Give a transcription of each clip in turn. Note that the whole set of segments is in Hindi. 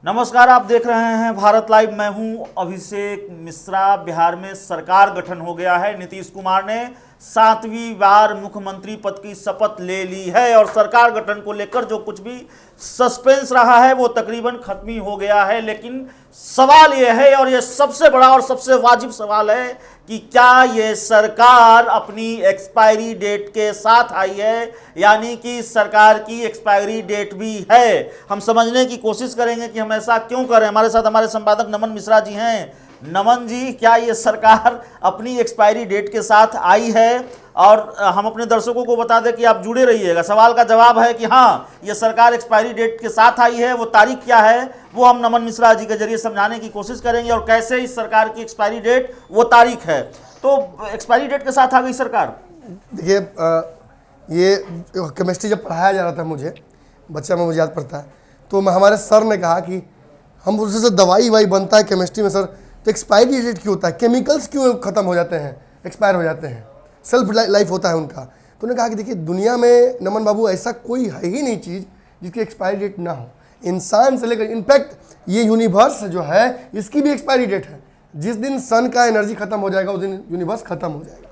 नमस्कार, आप देख रहे हैं भारत लाइव। मैं हूं अभिषेक मिश्रा। बिहार में सरकार गठन हो गया है। नीतीश कुमार ने 7वीं बार मुख्यमंत्री पद की शपथ ले ली है और सरकार गठन को लेकर जो कुछ भी सस्पेंस रहा है वो तकरीबन खत्म ही हो गया है। लेकिन सवाल ये है, और ये सबसे बड़ा और सबसे वाजिब सवाल है, कि क्या ये सरकार अपनी एक्सपायरी डेट के साथ आई है, यानी कि सरकार की एक्सपायरी डेट भी है। हम समझने की कोशिश करेंगे कि हम ऐसा क्यों करें। हमारे साथ हमारे संपादक नमन मिश्रा जी हैं। नमन जी, क्या ये सरकार अपनी एक्सपायरी डेट के साथ आई है? और हम अपने दर्शकों को बता दें कि आप जुड़े रहिएगा। सवाल का जवाब है कि हाँ, ये सरकार एक्सपायरी डेट के साथ आई है। वो तारीख क्या है वो हम नमन मिश्रा जी के जरिए समझाने की कोशिश करेंगे, और कैसे इस सरकार की एक्सपायरी डेट वो तारीख है। तो एक्सपायरी डेट के साथ आ गई सरकार। देखिए, ये केमिस्ट्री जब पढ़ाया जा रहा था मुझे, बच्चा में मुझे याद पड़ता है, तो हमारे सर ने कहा कि हम उससे दवाई वाई बनता है केमिस्ट्री में सर, तो एक्सपायरी डेट क्यों होता है, केमिकल्स क्यों ख़त्म हो जाते हैं, एक्सपायर हो जाते हैं, सेल्फ लाइफ होता है उनका। तो उन्होंने कहा कि देखिए, दुनिया में नमन बाबू ऐसा कोई है ही नहीं चीज़ जिसकी एक्सपायरी डेट ना हो। इंसान से लेकर, इनफैक्ट ये यूनिवर्स जो है इसकी भी एक्सपायरी डेट है। जिस दिन सन का एनर्जी खत्म हो जाएगा उस दिन यूनिवर्स खत्म हो जाएगा।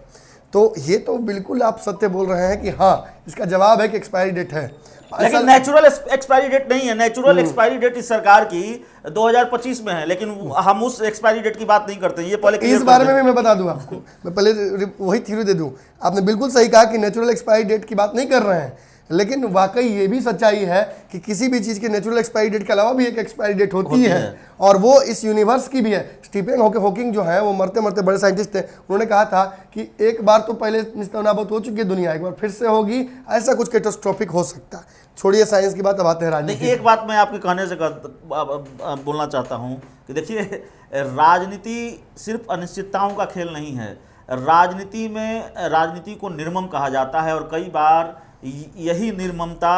तो ये तो बिल्कुल आप सत्य बोल रहे हैं कि हाँ, इसका जवाब है कि एक्सपायरी डेट है। लेकिन नेचुरल एक्सपायरी डेट नहीं है। नेचुरल एक्सपायरी डेट इस सरकार की 2025 में है, लेकिन हम उस एक्सपायरी डेट की बात नहीं करते। ये पहले इस बारे में भी मैं बता दूं आपको, मैं पहले वही थ्योरी दे दूं। आपने बिल्कुल सही कहा कि नेचुरल एक्सपायरी डेट की बात नहीं कर रहे हैं, लेकिन वाकई ये भी सच्चाई है कि किसी भी चीज़ की नेचुरल एक्सपायरी डेट के अलावा भी एक एक्सपायरी डेट होती है, और वो इस यूनिवर्स की भी है। स्टीफन हॉकिंग जो है, वो मरते मरते बड़े साइंटिस्ट थे, उन्होंने कहा था कि एक बार तो पहले निस्तानाबूद हो चुकी है दुनिया, एक बार फिर से होगी, ऐसा कुछ कैटास्ट्रोफिक हो सकता है। छोड़िए साइंस की बात, अब आते हैं राजनीति। एक बात मैं आपके कहने से बोलना चाहता हूँ कि देखिए, राजनीति सिर्फ अनिश्चितताओं का खेल नहीं है। राजनीति को निर्मम कहा जाता है, और कई बार यही निर्ममता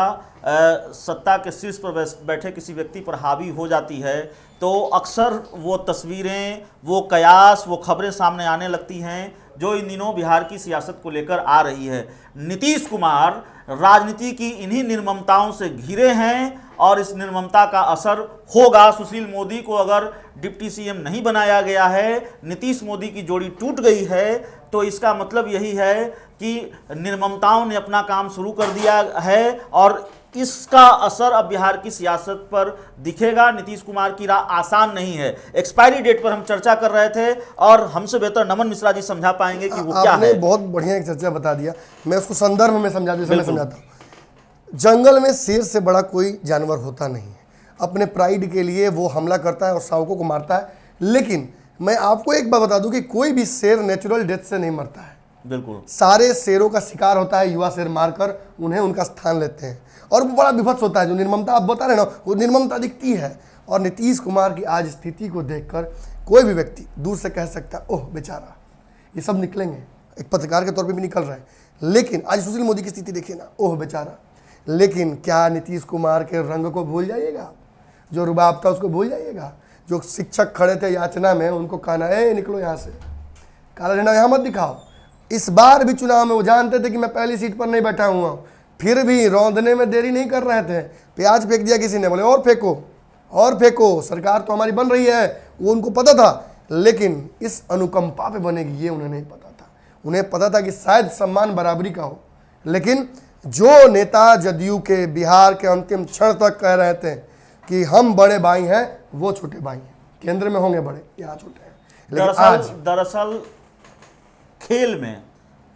सत्ता के शीर्ष पर बैठे किसी व्यक्ति पर हावी हो जाती है, तो अक्सर वो तस्वीरें, वो कयास, वो खबरें सामने आने लगती हैं जो इन दिनों बिहार की सियासत को लेकर आ रही है। नीतीश कुमार राजनीति की इन्हीं निर्ममताओं से घिरे हैं, और इस निर्ममता का असर होगा। सुशील मोदी को अगर डिप्टी सीएम नहीं बनाया गया है, नीतीश मोदी की जोड़ी टूट गई है, तो इसका मतलब यही है कि निर्ममताओं ने अपना काम शुरू कर दिया है, और इसका असर अब बिहार की सियासत पर दिखेगा। नीतीश कुमार की राह आसान नहीं है। एक्सपायरी डेट पर हम चर्चा कर रहे थे, और हमसे बेहतर नमन मिश्रा जी समझा पाएंगे कि वो क्या है। आपने बहुत बढ़िया एक चर्चा बता दिया, मैं उसको संदर्भ में समझाता हूँ। जंगल में शेर से बड़ा कोई जानवर होता नहीं है। अपने प्राइड के लिए वो हमला करता है और शावकों को मारता है, लेकिन मैं आपको एक बात बता दूं कि कोई भी शेर नेचुरल डेथ से नहीं मरता है। बिल्कुल, सारे शेरों का शिकार होता है युवा शेर, मारकर उन्हें उनका स्थान लेते हैं, और वो बड़ा विभत्स होता है। जो निर्ममता आप बता रहे ना, वो निर्ममता दिखती है। और नीतीश कुमार की आज स्थिति को देखकर कोई भी व्यक्ति दूर से कह सकता है, ओह बेचारा, ये सब निकलेंगे, एक पत्रकार के तौर पे भी निकल रहे हैं। लेकिन आज सुशील मोदी की स्थिति देखिए ना, ओह बेचारा। लेकिन क्या नीतीश कुमार के रंग को भूल जाइएगा? जो रुबाब था उसको भूल जाइएगा? जो शिक्षक खड़े थे याचना में, उनको कहना है निकलो यहाँ से, काला झंडा यहाँ मत दिखाओ। इस बार भी चुनाव में वो जानते थे कि मैं पहली सीट पर नहीं बैठा हुआ, फिर भी रौंदने में देरी नहीं कर रहे थे। प्याज फेंक दिया किसी ने, बोले और फेंको और फेंको, सरकार तो हमारी बन रही है। वो उनको पता था, लेकिन इस अनुकंपा पे बनेगी ये उन्हें नहीं पता था। उन्हें पता था कि शायद सम्मान बराबरी का हो, लेकिन जो नेता जदयू के बिहार के अंतिम क्षण तक कह रहे थे कि हम बड़े भाई हैं, वो छोटे भाई हैं। केंद्र में होंगे बड़े, यहाँ छोटे हैं। लेकिन दरअसल खेल में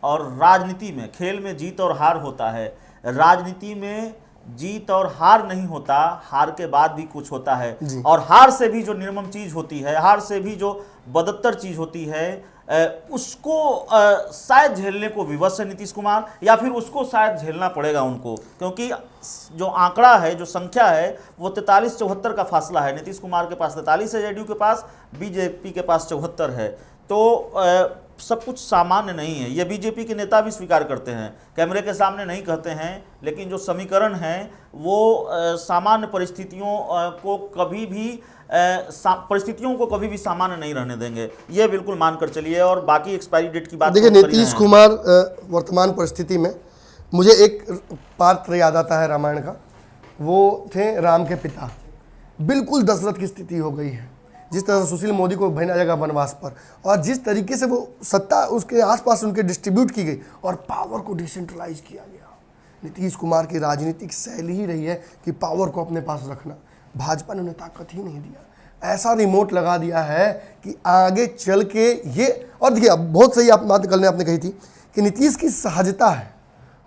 और राजनीति में, खेल में जीत और हार होता है, राजनीति में जीत और हार नहीं होता, हार के बाद भी कुछ होता है। और हार से भी जो निर्मम चीज होती है, हार से भी जो बदत्तर चीज होती है, उसको शायद झेलने को विवश है नीतीश कुमार, या फिर उसको शायद झेलना पड़ेगा उनको, क्योंकि जो आंकड़ा है, जो संख्या है, वो 43-74 का फासला है। नीतीश कुमार के पास 43 है, जेडीयू के पास, बीजेपी के पास 74 है। तो सब कुछ सामान्य नहीं है। ये बीजेपी के नेता भी स्वीकार करते हैं, कैमरे के सामने नहीं कहते हैं, लेकिन जो समीकरण हैं वो सामान्य परिस्थितियों को कभी भी सामान्य नहीं रहने देंगे, ये बिल्कुल मानकर चलिए। और बाकी एक्सपायरी डेट की बात, देखिए, नीतीश कुमार वर्तमान परिस्थिति में, मुझे एक पात्र याद आता है रामायण का। वो थे राम के पिता, बिल्कुल दशरथ की स्थिति हो गई है। जिस तरह से सुशील मोदी को भेजा जाएगा वनवास पर, और जिस तरीके से वो सत्ता उसके आसपास उनके डिस्ट्रीब्यूट की गई और पावर को डिसेंट्रलाइज किया गया। नीतीश कुमार की राजनीतिक शैली ही रही है कि पावर को अपने पास रखना। भाजपा ने उन्हें ताकत ही नहीं दिया, ऐसा रिमोट लगा दिया है कि आगे चल के ये, और देखिए अब बहुत सही आप बात कल आपने कही थी कि नीतीश की सहजता है,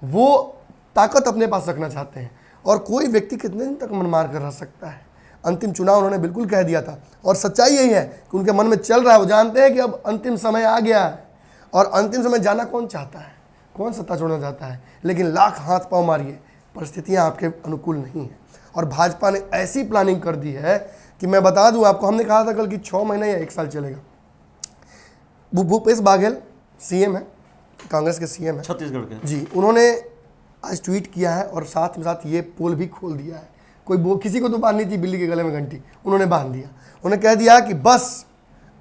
वो ताकत अपने पास रखना चाहते हैं और कोई व्यक्ति कितने दिन तक मनमार कर रह सकता है। अंतिम चुनाव उन्होंने बिल्कुल कह दिया था और सच्चाई यही है कि उनके मन में चल रहा है, वो जानते हैं कि अब अंतिम समय आ गया है और अंतिम समय जाना कौन चाहता है, कौन सत्ता छोड़ना चाहता है, लेकिन लाख हाथ पांव मारिए परिस्थितियां आपके अनुकूल नहीं हैं। और भाजपा ने ऐसी प्लानिंग कर दी है कि मैं बता दूं आपको, हमने कहा था कल कि 6 महीने या 1 साल चलेगा। भूपेश बाघेल सीएम है, कांग्रेस के सीएम है छत्तीसगढ़ के जी, उन्होंने आज ट्वीट किया है और साथ में साथ ये पोल भी खोल दिया है। किसी को तो बांधनी थी बिल्ली के गले में घंटी, उन्होंने बांध दिया। उन्होंने कह दिया कि बस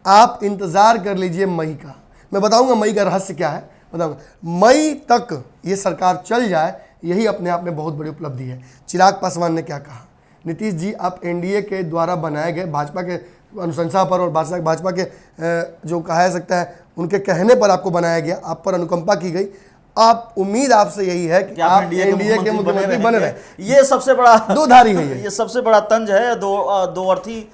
आप इंतज़ार कर लीजिए मई का। मैं बताऊंगा मई का रहस्य क्या है, बताऊंगा। मई तक ये सरकार चल जाए, यही अपने आप में बहुत बड़ी उपलब्धि है। चिराग पासवान ने क्या कहा, नीतीश जी आप एनडीए के द्वारा बनाए गए, भाजपा के अनुशंसा पर और भाजपा के जो कहा जा सकता है उनके कहने पर आपको बनाया गया, आप पर अनुकंपा की गई। आप उम्मीद आपसे यही है कि आप एनडीए के मुख्यमंत्री बने रहे। ये सबसे बड़ा दोधारी है, ये सबसे बड़ा तंज है, दो अर्थी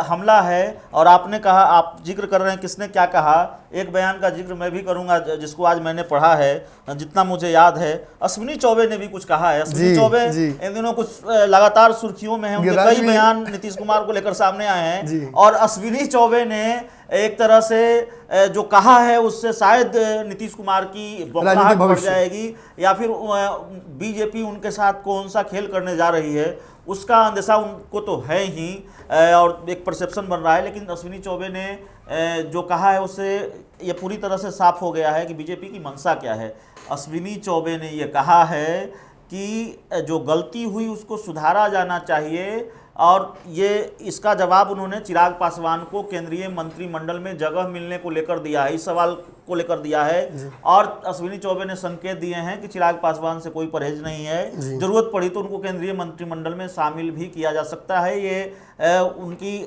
हमला है। और आपने कहा, आप जिक्र कर रहे हैं किसने क्या कहा, एक बयान का जिक्र मैं भी करूंगा जिसको आज मैंने पढ़ा है, जितना मुझे याद है। अश्विनी चौबे ने भी कुछ कहा है। अश्विनी चौबे इन दिनों कुछ लगातार सुर्खियों में हैं, उनके कई बयान नीतीश कुमार को लेकर सामने आए हैं और अश्विनी चौबे ने एक तरह से जो कहा है उससे शायद नीतीश कुमार की बौखलाहट बढ़ जाएगी या फिर बीजेपी उनके साथ कौन सा खेल करने जा रही है उसका अंदेशा उनको तो है ही और एक परसेप्शन बन रहा है। लेकिन अश्विनी चौबे ने जो कहा है उससे ये पूरी तरह से साफ हो गया है कि बीजेपी की मंशा क्या है। अश्विनी चौबे ने ये कहा है कि जो गलती हुई उसको सुधारा जाना चाहिए और ये इसका जवाब उन्होंने चिराग पासवान को केंद्रीय मंत्रिमंडल में जगह मिलने को लेकर दिया है, इस सवाल को लेकर दिया है। और अश्विनी चौबे ने संकेत दिए हैं कि चिराग पासवान से कोई परहेज नहीं है, जरूरत पड़ी तो उनको केंद्रीय मंत्रिमंडल में शामिल भी किया जा सकता है, ये उनकी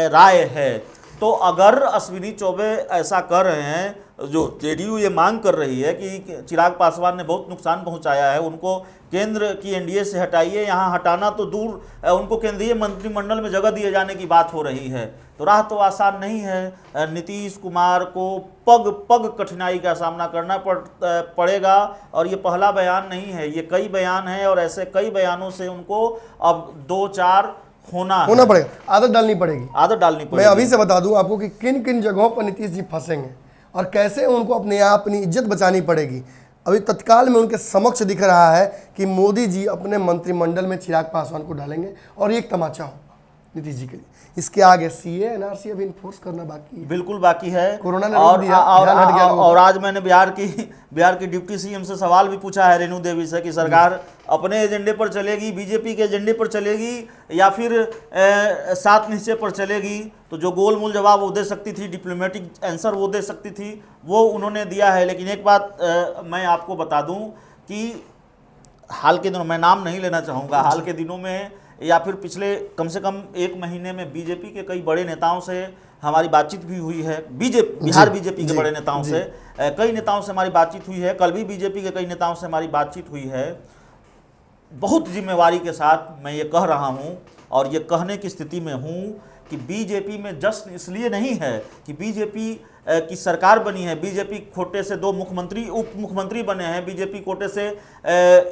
राय है। तो अगर अश्विनी चौबे ऐसा कर रहे हैं, जो जेडीयू ये मांग कर रही है कि चिराग पासवान ने बहुत नुकसान पहुंचाया है, उनको केंद्र की एनडीए से हटाइए, यहाँ हटाना तो दूर उनको केंद्रीय मंत्रिमंडल में जगह दिए जाने की बात हो रही है, तो राह तो आसान नहीं है। नीतीश कुमार को पग पग कठिनाई का सामना करना पड़ेगा और ये पहला बयान नहीं है, ये कई बयान हैं और ऐसे कई बयानों से उनको अब 2-4 होना पड़ेगा, आदत डालनी पड़ेगी। मैं अभी से बता दूं आपको कि किन किन जगहों पर नीतीश जी फंसेंगे और कैसे उनको अपनी इज्जत बचानी पड़ेगी। अभी तत्काल में उनके समक्ष दिख रहा है कि मोदी जी अपने मंत्रिमंडल में चिराग पासवान को डालेंगे और एक तमाचा होगा नीतीश जी के लिए। इसके आगे सीए एनआरसी अभी इन्फोर्स करना बाकी है, बिल्कुल बाकी है। कोरोना ने और, दिया, और आज मैंने बिहार की डिप्टी सीएम से सवाल भी पूछा है, रेणु देवी से, कि सरकार अपने एजेंडे पर चलेगी, बीजेपी के एजेंडे पर चलेगी या फिर 7 निश्चय पर चलेगी। तो जो गोल मूल जवाब वो दे सकती थी, डिप्लोमेटिक आंसर वो दे सकती थी, वो उन्होंने दिया है। लेकिन एक बात मैं आपको बता दूं कि हाल के दिनों, मैं नाम नहीं लेना चाहूँगा, हाल के दिनों में या फिर पिछले कम से कम 1 महीने में बीजेपी के कई बड़े नेताओं से हमारी बातचीत भी हुई है। बिहार बीजेपी के बड़े नेताओं से, कई नेताओं से हमारी बातचीत हुई है, कल भी बीजेपी के कई नेताओं से हमारी बातचीत हुई है। बहुत जिम्मेवारी के साथ मैं ये कह रहा हूँ और ये कहने की स्थिति में हूँ कि बीजेपी में जश्न इसलिए नहीं है कि बीजेपी की सरकार बनी है, बीजेपी कोटे से 2 मुख्यमंत्री उप मुख्यमंत्री बने हैं, बीजेपी कोटे से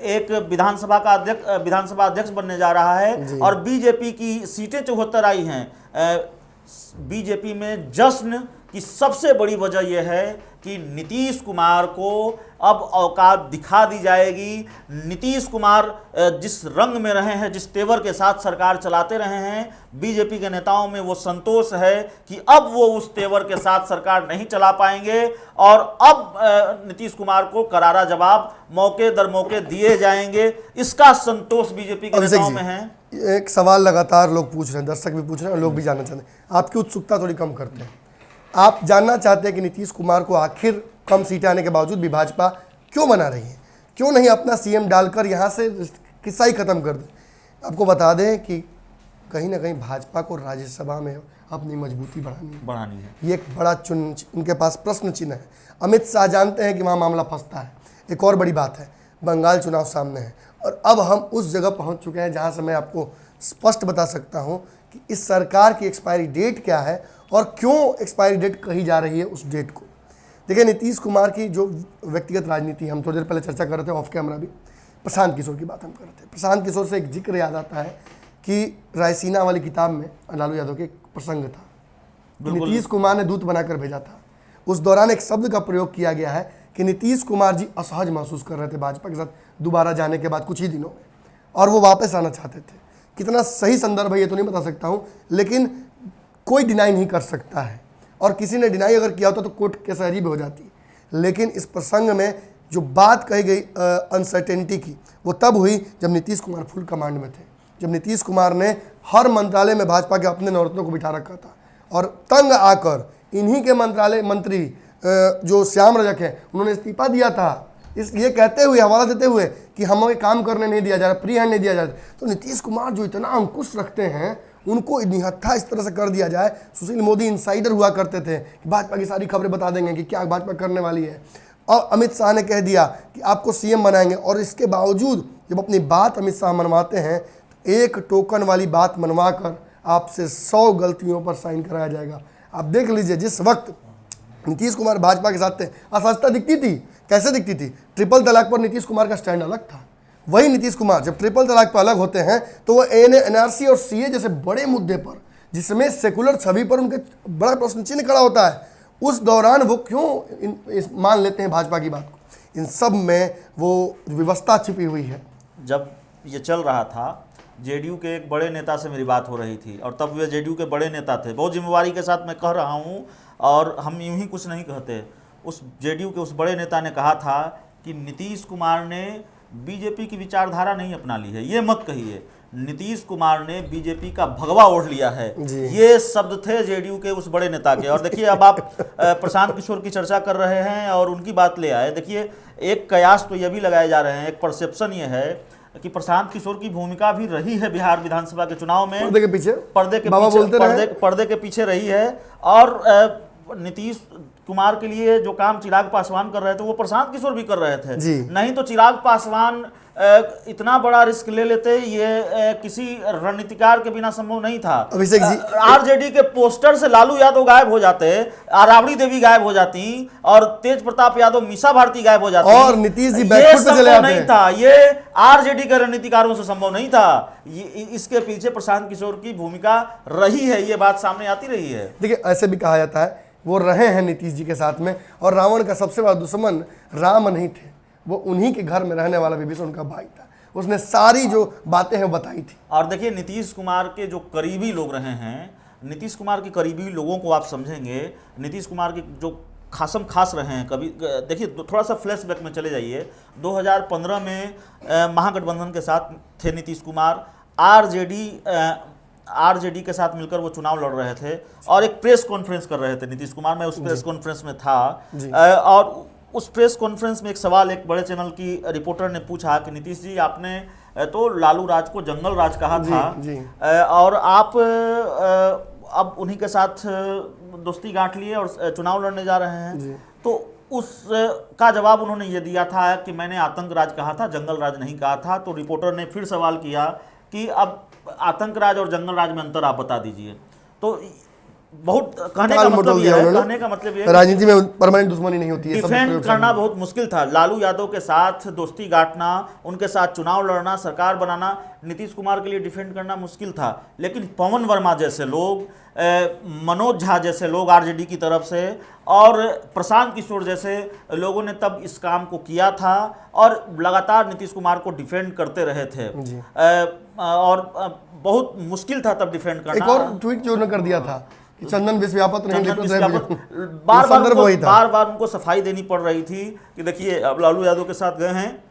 एक विधानसभा अध्यक्ष बनने जा रहा है और बीजेपी की सीटें 74 आई हैं। बीजेपी में जश्न की सबसे बड़ी वजह यह है कि नीतीश कुमार को अब औकात दिखा दी जाएगी। नीतीश कुमार जिस रंग में रहे हैं, जिस तेवर के साथ सरकार चलाते रहे हैं, बीजेपी के नेताओं में वो संतोष है कि अब वो उस तेवर के साथ सरकार नहीं चला पाएंगे और अब नीतीश कुमार को करारा जवाब मौके दर मौके दिए जाएंगे। इसका संतोष बीजेपी के नेताओं में है। एक सवाल लगातार लोग पूछ रहे हैं, दर्शक भी पूछ रहे हैं और लोग भी जानना चाहते हैं, आपकी उत्सुकता थोड़ी कम करते हैं। आप जानना चाहते हैं कि नीतीश कुमार को आखिर कम सीटें आने के बावजूद भी भाजपा क्यों बना रही है, क्यों नहीं अपना सीएम डालकर यहाँ से किस्सा ही खत्म कर दे। आपको बता दें कि कहीं ना कहीं भाजपा को राज्यसभा में अपनी मजबूती बढ़ानी है। है। ये एक बड़ा उनके पास प्रश्न चिन्ह है। अमित शाह जानते हैं कि वहाँ मामला फंसता है। एक और बड़ी बात है, बंगाल चुनाव सामने है और अब हम उस जगह पहुँच चुके हैं जहाँ से मैं आपको स्पष्ट बता सकता हूँ कि इस सरकार की एक्सपायरी डेट क्या है और क्यों एक्सपायरी डेट कही जा रही है उस डेट को। देखिए, नीतीश कुमार की जो व्यक्तिगत राजनीति, हम थोड़ी देर पहले चर्चा कर रहे थे ऑफ कैमरा भी, प्रशांत किशोर की बात हम कर रहे थे। प्रशांत किशोर से एक जिक्र याद आता है कि रायसीना वाली किताब में लालू यादव के एक प्रसंग था, नीतीश कुमार ने दूत बनाकर भेजा था। उस दौरान एक शब्द का प्रयोग किया गया है कि नीतीश कुमार जी असहज महसूस कर रहे थे भाजपा के साथ दोबारा जाने के बाद कुछ ही दिनों में, और वो वापस आना चाहते थे। कितना सही संदर्भ है ये तो नहीं बता सकता हूँ, लेकिन कोई डिनाई नहीं कर सकता है, और किसी ने डिनाई अगर किया होता तो कोर्ट कचहरी भी हो जाती। लेकिन इस प्रसंग में जो बात कही गई अनसर्टेनिटी की, वो तब हुई जब नीतीश कुमार फुल कमांड में थे, जब नीतीश कुमार ने हर मंत्रालय में भाजपा के अपने नौरत्नों को बिठा रखा था, और तंग आकर इन्हीं के मंत्रालय मंत्री जो श्याम रजक है उन्होंने इस्तीफा दिया था, इस ये कहते हुए, हवाला देते हुए कि हमें काम करने नहीं दिया जा रहा, फ्री हैंड नहीं दिया जा रहा। तो नीतीश कुमार जो इतना अंकुश रखते हैं, उनको निहत्था इस तरह से कर दिया जाए। सुशील मोदी इनसाइडर हुआ करते थे कि भाजपा की सारी खबरें बता देंगे कि क्या भाजपा करने वाली है, और अमित शाह ने कह दिया कि आपको सीएम बनाएंगे, और इसके बावजूद जब अपनी बात अमित शाह मनवाते हैं तो एक टोकन वाली बात मनवा कर आपसे 100 गलतियों पर साइन कराया जाएगा। आप देख लीजिए, जिस वक्त नीतीश कुमार भाजपा के साथ थे, असहजता दिखती थी। कैसे दिखती थी? ट्रिपल तलाक पर नीतीश कुमार का स्टैंड अलग था। वही नीतीश कुमार जब ट्रिपल तलाक पर अलग होते हैं तो वो एनआरसी और सीए जैसे बड़े मुद्दे पर, जिसमें सेकुलर छवि पर उनके बड़ा प्रश्न चिन्ह खड़ा होता है, उस दौरान वो क्यों मान लेते हैं भाजपा की बात को? इन सब में वो व्यवस्था छिपी हुई है। जब ये चल रहा था, जेडीयू के एक बड़े नेता से मेरी बात हो रही थी, और तब वे जेडीयू के बड़े नेता थे। बहुत जिम्मेवारी के साथ मैं कह रहा हूँ, और हम यूं ही कुछ नहीं कहते। उस जेडीयू के उस बड़े नेता ने कहा था कि नीतीश कुमार ने बीजेपी की विचारधारा नहीं अपना ली है। ये मत कहिए, नीतीश कुमार ने बीजेपी का भगवा ओढ़ लिया है। ये शब्द थे जेडीयू के उस बड़े नेता के। और देखिए, अब आप प्रशांत किशोर की चर्चा कर रहे हैं और उनकी बात ले आए। देखिए, एक कयास तो ये भी लगाए जा रहे हैं, एक परसेप्शन ये है कि प्रशांत किशोर की भूमिका भी रही है बिहार विधानसभा के चुनाव में, पर्दे के पीछे रही है। और नीतीश कुमार के लिए जो काम चिराग पासवान कर रहे थे वो प्रशांत किशोर भी कर रहे थे। नहीं तो चिराग पासवान इतना बड़ा रिस्क ले लेते, ये किसी रणनीतिकार के बिना संभव नहीं था। अभिषेक जी, आरजेडी के पोस्टर से लालू यादव गायब हो जाते, राबड़ी देवी गायब हो जाती, और तेज प्रताप यादव, मीसा भारती गायब हो जाती, और नीतीश जी बैकफुट पे चले आते। नहीं था, ये आरजेडी के रणनीतिकारों से संभव नहीं था। इसके पीछे प्रशांत किशोर की भूमिका रही है, ये बात सामने आती रही है। देखिए, ऐसे भी कहा जाता है वो रहे हैं नीतीश जी के साथ में, और रावण का सबसे बड़ा दुश्मन राम नहीं थे, वो उन्हीं के घर में रहने वाला विभीषण उनका भाई था। उसने सारी जो बातें हैं बताई थी। और देखिए, नीतीश कुमार के जो करीबी लोग रहे हैं, नीतीश कुमार के करीबी लोगों को आप समझेंगे, नीतीश कुमार के जो खासम खास रहे हैं, कभी देखिए थोड़ा सा फ्लैशबैक में चले जाइए। 2015 में महागठबंधन के साथ थे नीतीश कुमार, आरजेडी के साथ मिलकर वो चुनाव लड़ रहे थे, और एक प्रेस कॉन्फ्रेंस कर रहे थे नीतीश कुमार। मैं उस प्रेस कॉन्फ्रेंस में था, और उस प्रेस कॉन्फ्रेंस में एक सवाल एक बड़े चैनल की रिपोर्टर ने पूछा कि नीतीश जी, आपने तो लालू राज को जंगल राज कहा था, और आप अब उन्हीं के साथ दोस्ती गांठ लिए और चुनाव लड़ने जा रहे हैं। तो उसका जवाब उन्होंने ये दिया था कि मैंने आतंक राज कहा था, जंगल राज नहीं कहा था। तो रिपोर्टर ने फिर सवाल किया कि अब आतंक राज और जंगल राज में अंतर आप बता दीजिए। तो बहुत कहने का मतलब ये है राजनीति में परमानेंट दुश्मनी नहीं होती है, डिफेंड करना बहुत मुश्किल था। लालू यादव के साथ दोस्ती गांठना, उनके साथ चुनाव लड़ना, सरकार बनाना नीतीश कुमार के लिए डिफेंड करना मुश्किल था। लेकिन पवन वर्मा जैसे लोग, मनोज झा जैसे लोग आरजेडी की तरफ से, और प्रशांत किशोर जैसे लोगों ने तब इस काम को किया था, और लगातार नीतीश कुमार को डिफेंड करते रहे थे। और बहुत मुश्किल था तब डिफेंड करना। एक और ट्वीट जो उन्होंने कर दिया था कि चंदन विश्व्यापत बार बार उनको सफाई देनी पड़ रही थी कि देखिए, अब लालू यादव के साथ गए हैं,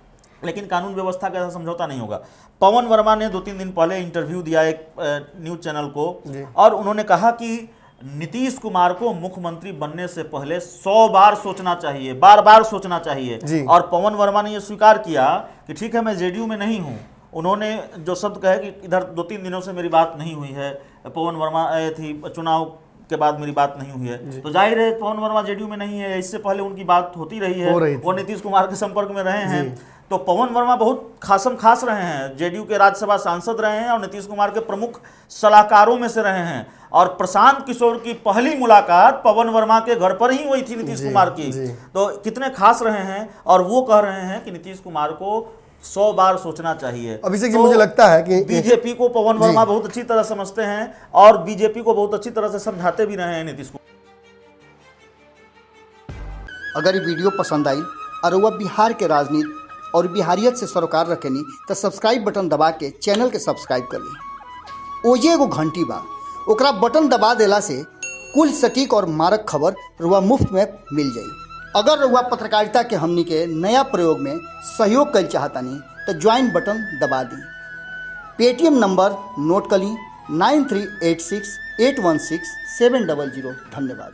लेकिन कानून व्यवस्था का ऐसा समझौता नहीं होगा। पवन वर्मा ने 2-3 दिन पहले इंटरव्यू दिया एक न्यूज चैनल को, और उन्होंने कहा कि नीतीश कुमार को मुख्यमंत्री बनने से पहले 100 बार सोचना चाहिए, बार बार सोचना चाहिए। और पवन वर्मा ने यह स्वीकार किया कि ठीक है, मैं जेडीयू में नहीं हूं, उन्होंने जो शब्द कहे कि इधर 2-3 दिनों से मेरी बात नहीं हुई है, पवन वर्मा आए थी चुनाव के बाद मेरी बात नहीं हुई है, तो जाहिर है पवन वर्मा जेडीयू में नहीं है, इससे पहले उनकी बात होती रही है, वो नीतीश कुमार के संपर्क में रहे हैं। तो पवन वर्मा बहुत खासम खास रहे हैं, जेडीयू के राज्यसभा सांसद रहे हैं और नीतीश कुमार के प्रमुख सलाहकारों में से रहे हैं। और प्रशांत किशोर की पहली मुलाकात पवन वर्मा के घर पर ही हुई थी नीतीश कुमार की। तो कितने खास रहे हैं, और वो कह रहे हैं कि नीतीश कुमार को 100 बार सोचना चाहिए। अभिषेक जी, मुझे लगता है कि बीजेपी को पवन वर्मा बहुत अच्छी तरह समझते हैं और बीजेपी को बहुत अच्छी तरह से समझाते भी रहे हैं नीतीश कुमार। अगर ये वीडियो पसंद आई और वह बिहार के राजनीति और बिहारियत से सरोकार रखेनी तो सब्सक्राइब बटन दबा के चैनल के सब्सक्राइब कर ली। ओजे एगो घंटी बा, ओकरा बटन दबा देला से कुल सटीक और मारक खबर रुआ मुफ्त में मिल जाई। अगर रुआ पत्रकारिता के हमनी के नया प्रयोग में सहयोग कर चाहतानी तो ज्वाइन बटन दबा दी। पेटीएम नंबर नोट कर ली 9386816700। धन्यवाद।